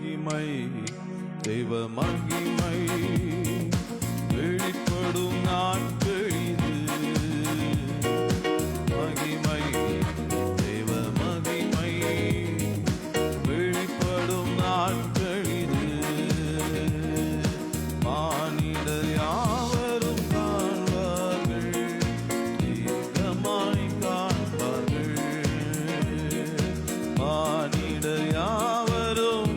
மகிமை தெய்வ மகிமை வெளிப்படும் நாட்கள் இது. மகிமை தெய்வ மகிமை வெளிப்படும் நாட்கள் இது. மானிடர் யாவரும் காண்பார்கள், ஏகமாய் காண்பார்கள். மானிடர் யாவரும்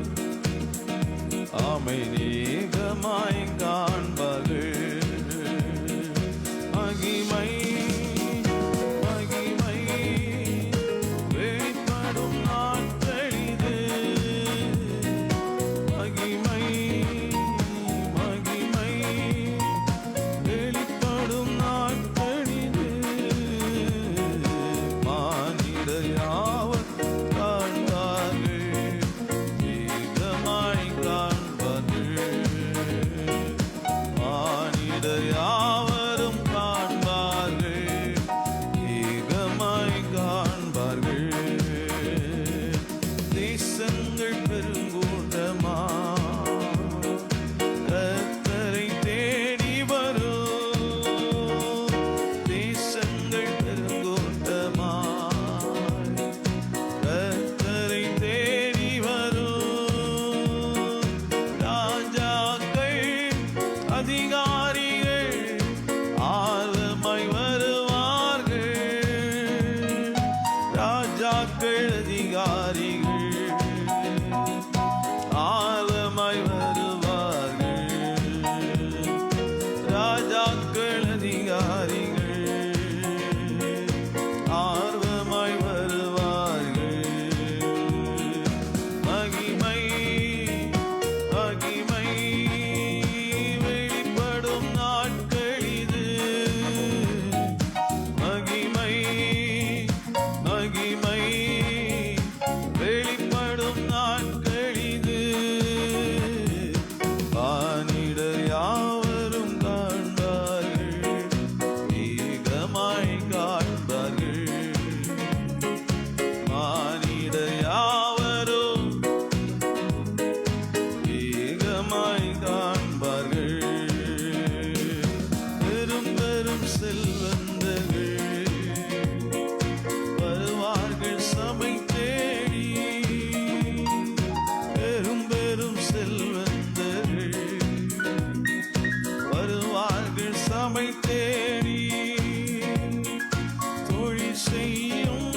ஆமை ஏகமாய் காண்பார்கள். மகிமை மகிமை வெளிப்படும் நாட்கள் இது. மகிமை மகிமை வெளிப்படும் நாட்கள் இது. மானிடர் யாவர் காண்பார்கள், ஏகமாய் காண்பார்கள். மானிடர் யாவரும் காண்பார்கள், ஏகமாய் காண்பார்கள். தேசங்கள் பெருங்கூட்டமா கர்த்தரை தேடி வரும். தேசங்கள் பெருங்கூட்டமா கர்த்தரை தேடி வரும். ராஜாக்கள் அதிகாரிகள் ஆழமாய் வருவார்கள். ராஜாக்கள் அதிகாரிகள் ஆழமாய் வருவார்கள். ராஜாக்கள் அதிகாரிகள் ஆர்வமாய் வருவார்கள். மகிமை மகிமை வெளிப்படும் நாட்கள் இது. மகிமை மகிமை வெளிப்படும் நாட்கள் இது. வானிடர் யாவரும் காண்பார்கள், ஏகமாய் காண்பார்கள். வானிடர் யாவரும் ஏகமாய் காண்பார்கள். பெரும் பெரும் செல்வந்தர்கள் வருவார்கள் சபை தேடி. பெரும் பெரும் செல்வந்தர்கள் வருவார்கள் சபை தேடி. தொழில் செய்யும்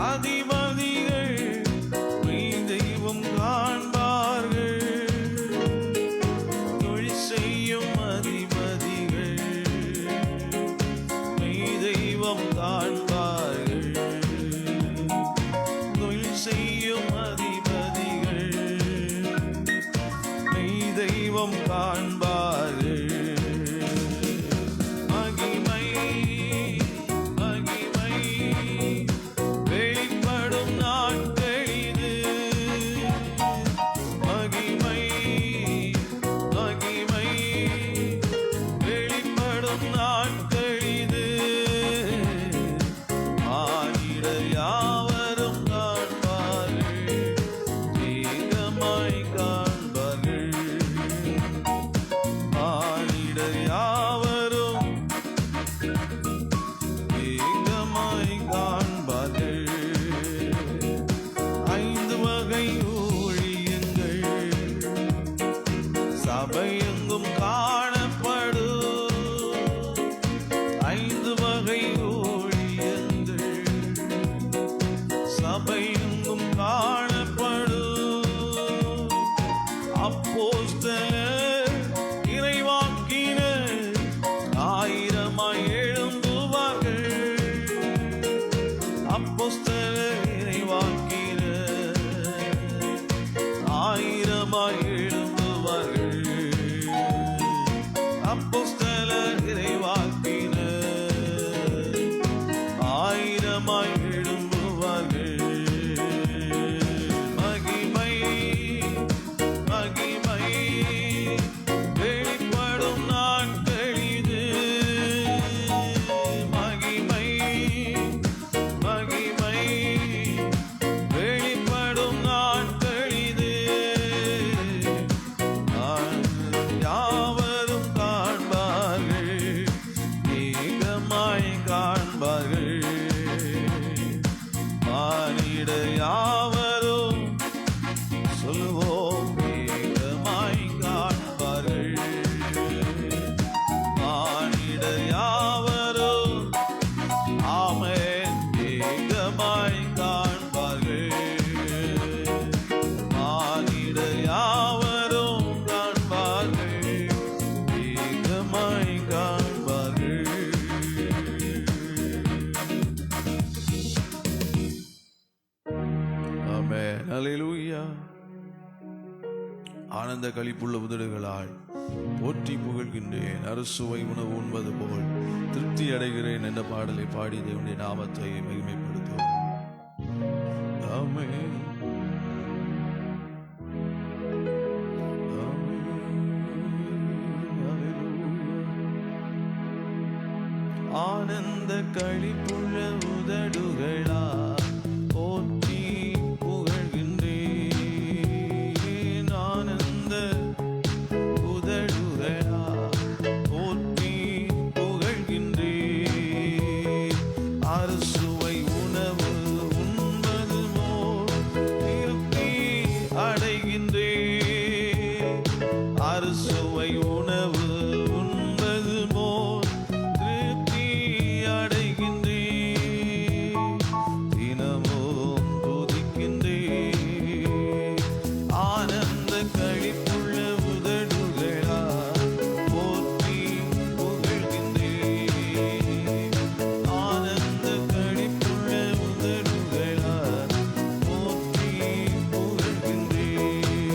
அதிபதிகள் மெய் தெய்வம் காண்பார்கள். தொழில் செய்யும் அதிபதிகள் மெய் தெய்வம் காண்பார்கள். தொழில் செய்யும் அதிபதிகள் மெய் தெய்வம் காண்பார்கள். மகிமை மகிமை வெளிப்படும் நாட்கள் இது. மகிமை மகிமை வெளிப்படும் நாட்கள் இது. மானிடர் யாவரும் காண்பார்கள், ஏகமாய் காண்பார்கள். மானிடர் யாவரும் ஏகமாய் காண்பார்கள். 5 வகை ஊழியங்கள் சபையெங்கும் காணப்படும். 5 வகை ஊழியங்கள் சபையெங்கும் காணப்படும். அப்போஸ்தலர் இறைவாக்கினர் ஆயிரமாய் எழும்புவார்கள். அப்போஸ்தலர் இறைவாக்கினர் ஆயிரமாய் எழும்புவார்கள். அப்போஸ்தலர் இறைவாக்கினர் ஆயிரமாய் எழும்புவார்கள். மகிமை மகிமை வெளிப்படும் நாட்கள் இது. மகிமை மகிமை வெளிப்படும் நாட்கள் இது. ஆனந்த களிப்புள்ள உதடுகளால் போற்றி புகழ்கின்றேன். அறுசுவை உணவு உண்பது போல் திருப்தி அடைகிறேன் என்ற பாடலை பாடி தேவனுடைய நாமத்தை மகிமைப்படுத்துவோம். ஆமென். ஆனந்த களிப்புள்ள உதடுகளா போற்றி புகழ்கின்றேன். ஆனந்த உதடுகளா போற்றி புகழ்கின்றேன். அறுசுவை உணவு உண்பது போல் திருப்தி அடைகின்றேன். அறுசுவை உணவு உண்பது போல் திருப்தி அடைகின்றேன். தினமும் துதிக்கின்றேன். ஆனந்த களிப்புள்ள உதடுகளா போற்றி புகழ்கின்றேன். ஆனந்த களிப்புள்ள உதடுகளா போற்றி புகழ்கின்றேன்.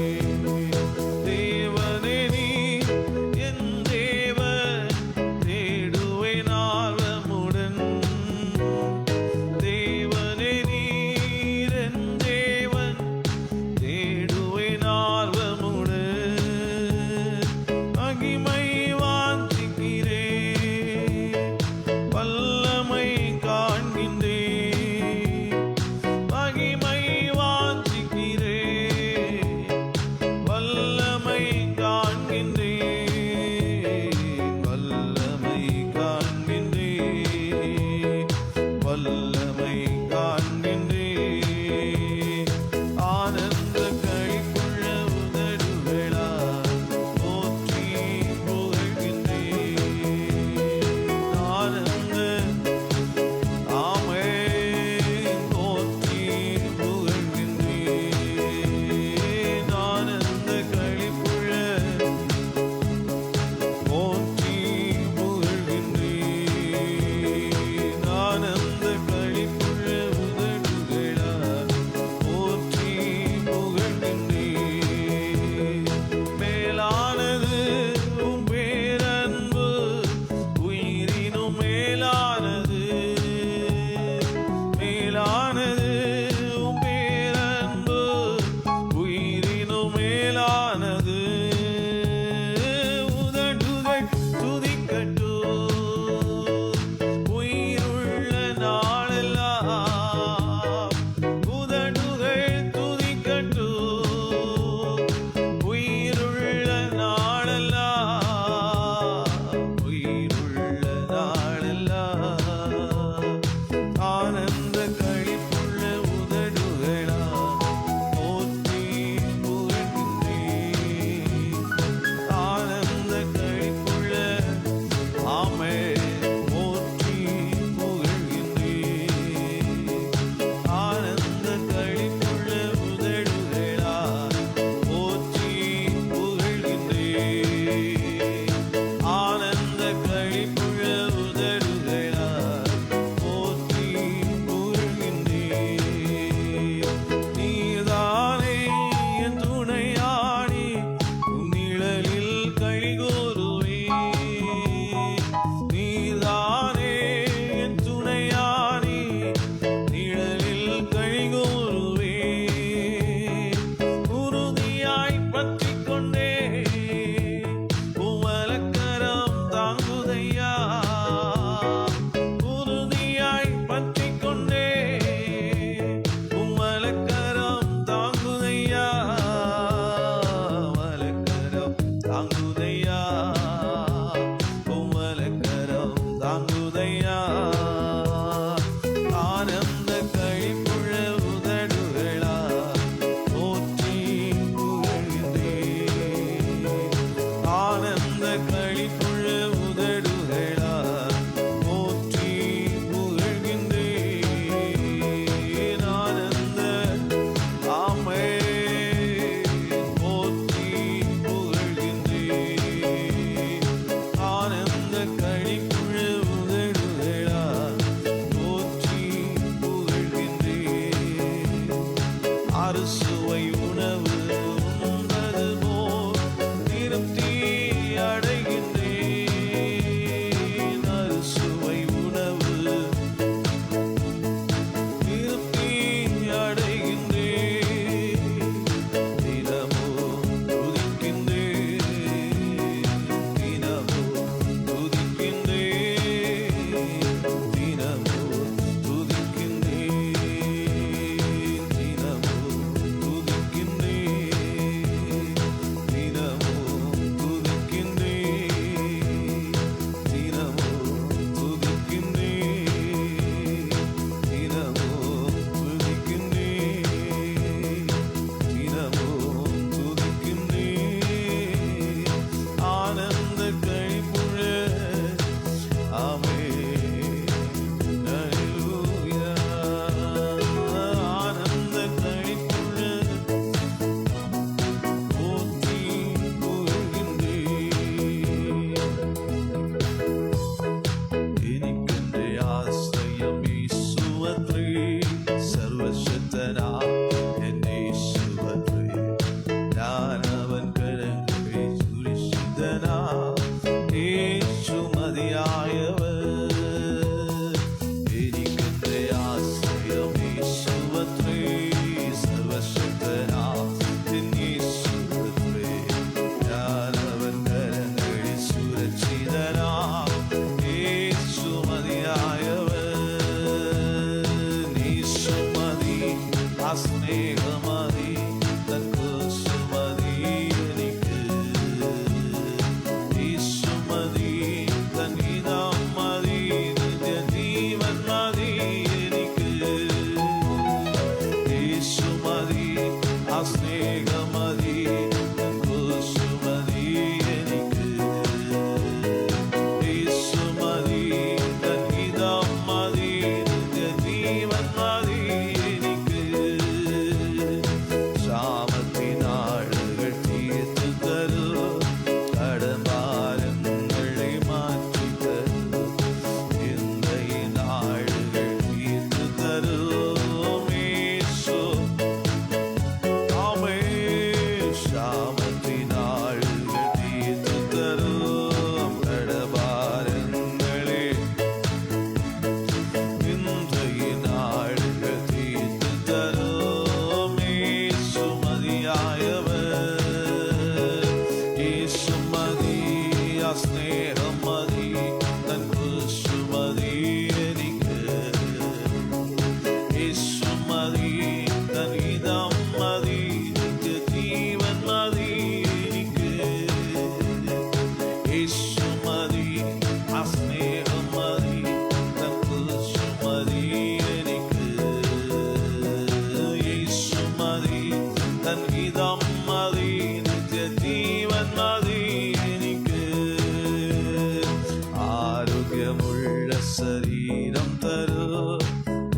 ശരീരം തരൂ,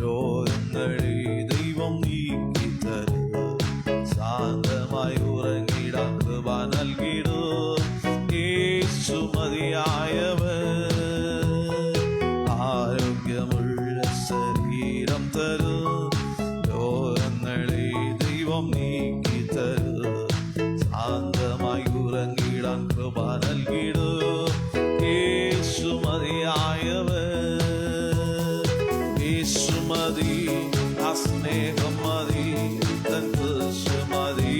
രോഗങ്ങളെ ദൈവം നീക്കി തരൂ, ശാന്തമായി ഉറങ്ങിടാൻ കൃപ നൽകിടൂ, യേശു മതിയായവൻ. ആരോഗ്യമുള്ള ശരീരം തരൂ, രോഗങ്ങളെ ദൈവം നീക്കി തരൂ, ശാന്തമായി ഉറങ്ങിടാൻ കൃപ നൽകിടൂ, യേശു മതിയായവൻ. യേശു മതി, ആ സ്നേഹം മതി, തൻ കുരിശ് മതി,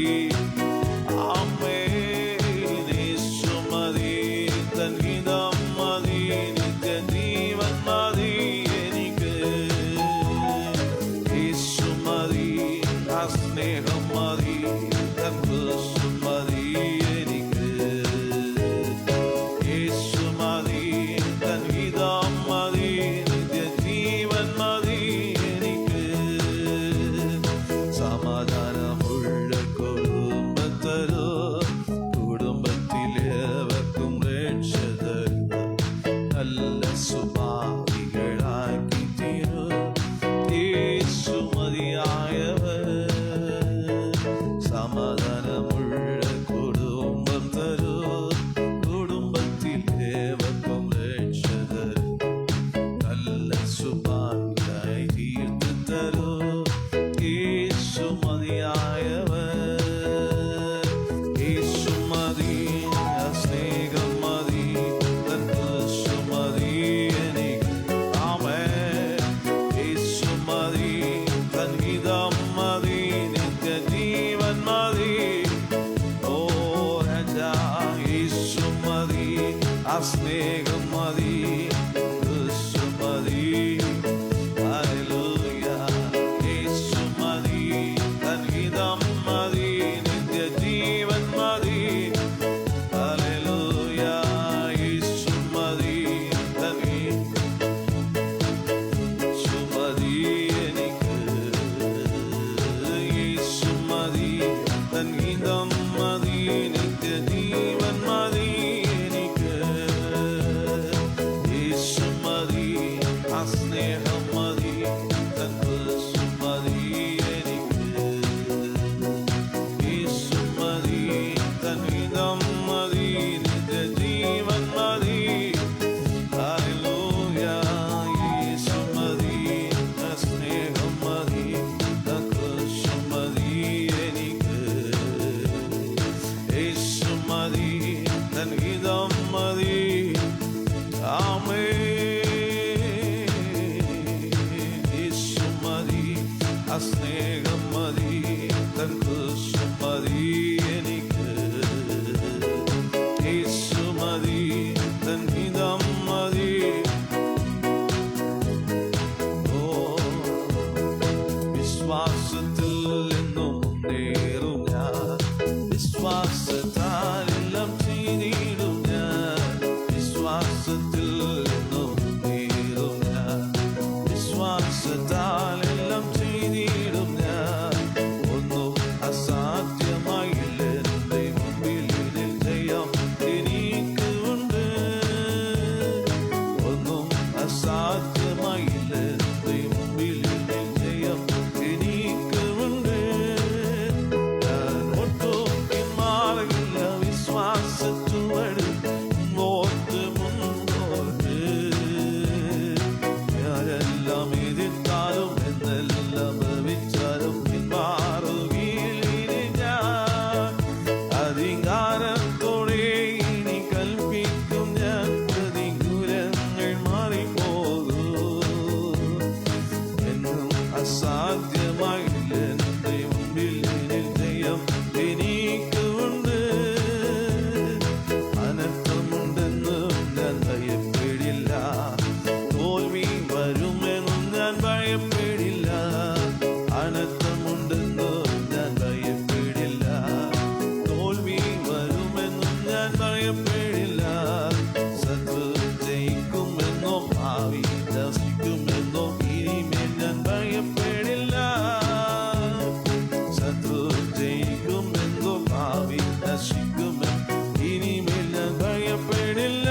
ആത്മാവിൽ നശിക്കുമെന്ന് ഇനിമേൽ ഞാൻ ഭയപ്പെടില്ല.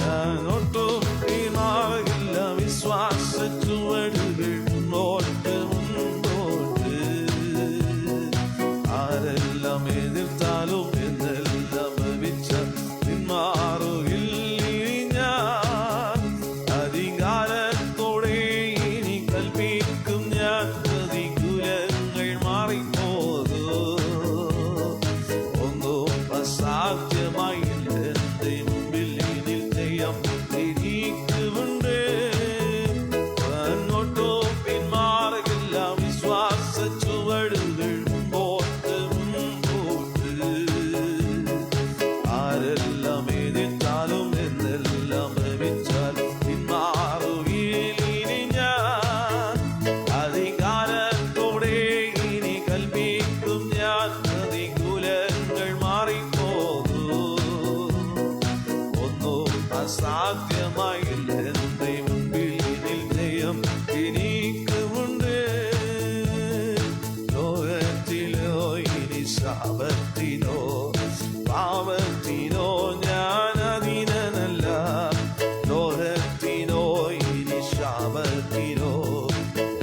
ഞാൻ ഒട്ടും പിന്മാറില്ല, വിശ്വാസ ചുവടുകൾ മുന്നോട്ട് മുന്നോട്ട്. ആരെല്ലാം എതിർത്താലും എന്നെല്ലാം ഭവിച്ച പിന്മാറുകില്ല ഞാൻ. അധികാരത്തോടെ ഇനി കൽപ്പിക്കും ഞാൻ, പ്രതികൂലങ്ങൾ മാറിപ്പോകും. ഒന്നും അസാധ്യമായില്ല എൻ്റെ മുമ്പിൽ ഇതിൽ ജയം എനിക്കുമുണ്ട്. അങ്ങോട്ടോ പിന്മാറുകില്ല, വിശ്വാസ ചുവടുകൾ മുമ്പോട്ട് മുമ്പോട്ട്. ആരെല്ലാം എതിർത്താലും എന്നെല്ലാം ഭവിച്ചാലും പിന്മാറുകയില്ല ഞാൻ. അധികാരത്തോടെ ഇനി കൽപ്പിക്കും ഞാൻ, പ്രതികൂലങ്ങൾ മാറിപ്പോകും. ഒന്നും അസാധ്യമായില്ല എൻ്റെ മുമ്പിൽ ഇതിൽ ജയം എനിക്കുമുണ്ട്. ലോകത്തിലോ ഇനി ശാപത്തിനോ പാപത്തിനോ ഞാൻ അധീനനല്ല. ലോകത്തിനോ ഇനി ശാപത്തിനോ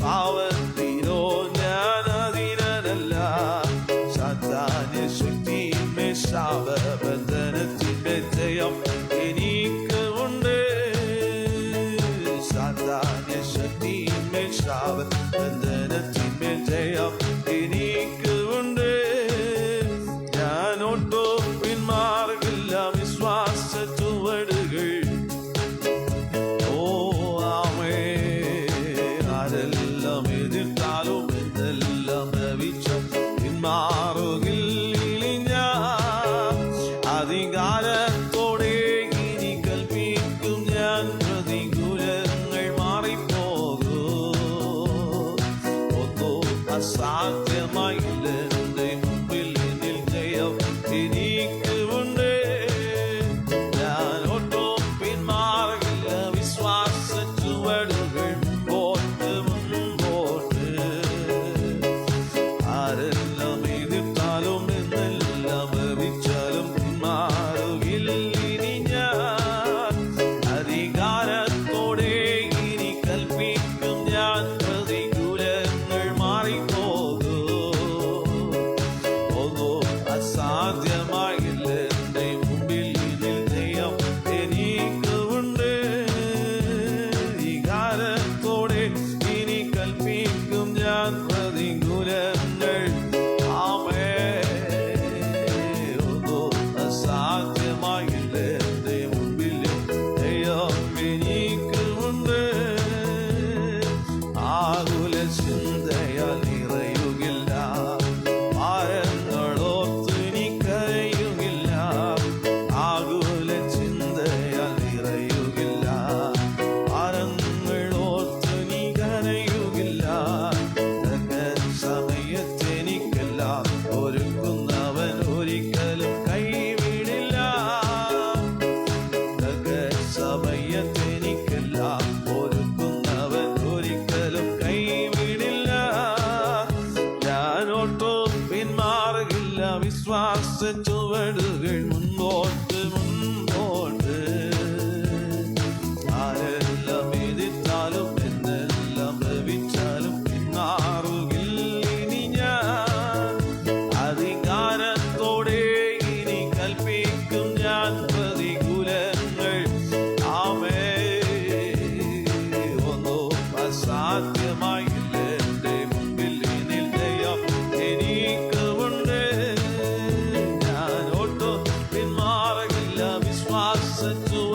പാപത്തിനോ ഞാൻ അധീനനല്ല. സാത്താന്യ ശക്തിയിന്മേൽ ശാപബന്ധനത്തിന്മേൽ ജയം എനിക്കുമുണ്ട്. സാത്താന്യ ശക്തിയിന്മേൽ ശാപബന്ധനത്തിന്മേൽ ജയം എനിക്കുമുണ്ട്. ഞാൻ ഒട്ടും പിന്മാറില്ല, വിശ്വാസ ചുവടുകൾ. ഓ ആമേൻ. ആരെല്ലാം എതിർത്താലും എന്നെല്ലാം ഭവിച്ച പിന്മാറുകില്ല ഞാൻ. അധികാരത്തോടെ ഇനി കൽപ്പിക്കും ഞാൻ, പ്രതികൂലങ്ങൾ മാറിപ്പോകും. ഒന്നും അസാധ്യമായില്ല എൻ്റെ മുമ്പിൽ ഇതിൽ ജയം എനിക്കുമുണ്ട്. ഞാൻ ഒട്ടും പിന്മാറില്ല, വിശ്വാസ ചുവടുകൾ മുമ്പോട്ട് മുമ്പോട്ട്. ആരെല്ലാം എതിർത്താലും എന്നെല്ലാം ഭവിച്ചാലും പിന്മാറുകില്ല ഞാൻ. അധികാരത്തോടെ ഇനി കൽപ്പിക്കും ഞാൻ, പ്രതികൂലങ്ങൾ മാറിപ്പോകും. ഒന്നും അസാധ്യമായില്ല എൻ്റെ മുമ്പിൽ ഇതിൽ ജയം എനിക്കുമുണ്ട്. അധികാരത്തോടെ ഇനി കൽപ്പിക്കും ഞാൻ, പ്രതികൂലങ്ങൾ. ആമേൻ. ഒന്നും അസാധ്യമായില്ല എൻ്റെ മുമ്പിൽ ജയം എനിക്കുമുണ്ട്. ആകുല ചിന്തയാൽ നിറയുകില്ല, ഭാരങ്ങളോർത്ത് നീ കരയുകില്ല. ആകുല ചിന്തയാൽ നിറയുകില്ല, ഭാരങ്ങളോർത്ത് നീ കരയുകില്ല. സമയത്തെനിക്കെല്ലാം ഒരുക്കുന്നവൻ ഒരിക്കലും കൈവിടില്ല. സമയത്തെനിക്കെല്ലാം ഒരുക്കുന്നവൻ ഒരിക്കലും കൈവിടില്ല. ഞാൻ ഒട്ടും പിന്മാറുകില്ല, വിശ്വാസ ചുവടുകൾ മുൻപോട്ട് മുൻപോട്ട്. ആരെല്ലാം എതിർത്താലും എന്നെല്ലാം ഭവിച്ചാലും പിന്മാറുകില്ല ഞാൻ. അധികാരത്തോടെ ഇനി കൽപ്പിക്കും ഞാൻ, പ്രതികൂലങ്ങൾ. ആമേൻ. ഒന്നും അസാധ്യമായില്ല എൻ്റെ മുമ്പിൽ ഇതിൽ ജയം എനിക്കുമുണ്ട്. ഞാൻ ഒട്ടും പിന്മാറില്ല, വിശ്വാസ ചുവടുകൾ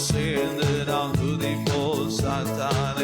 சேர்ந்து நாம் துதிப்போம் சாத்தானை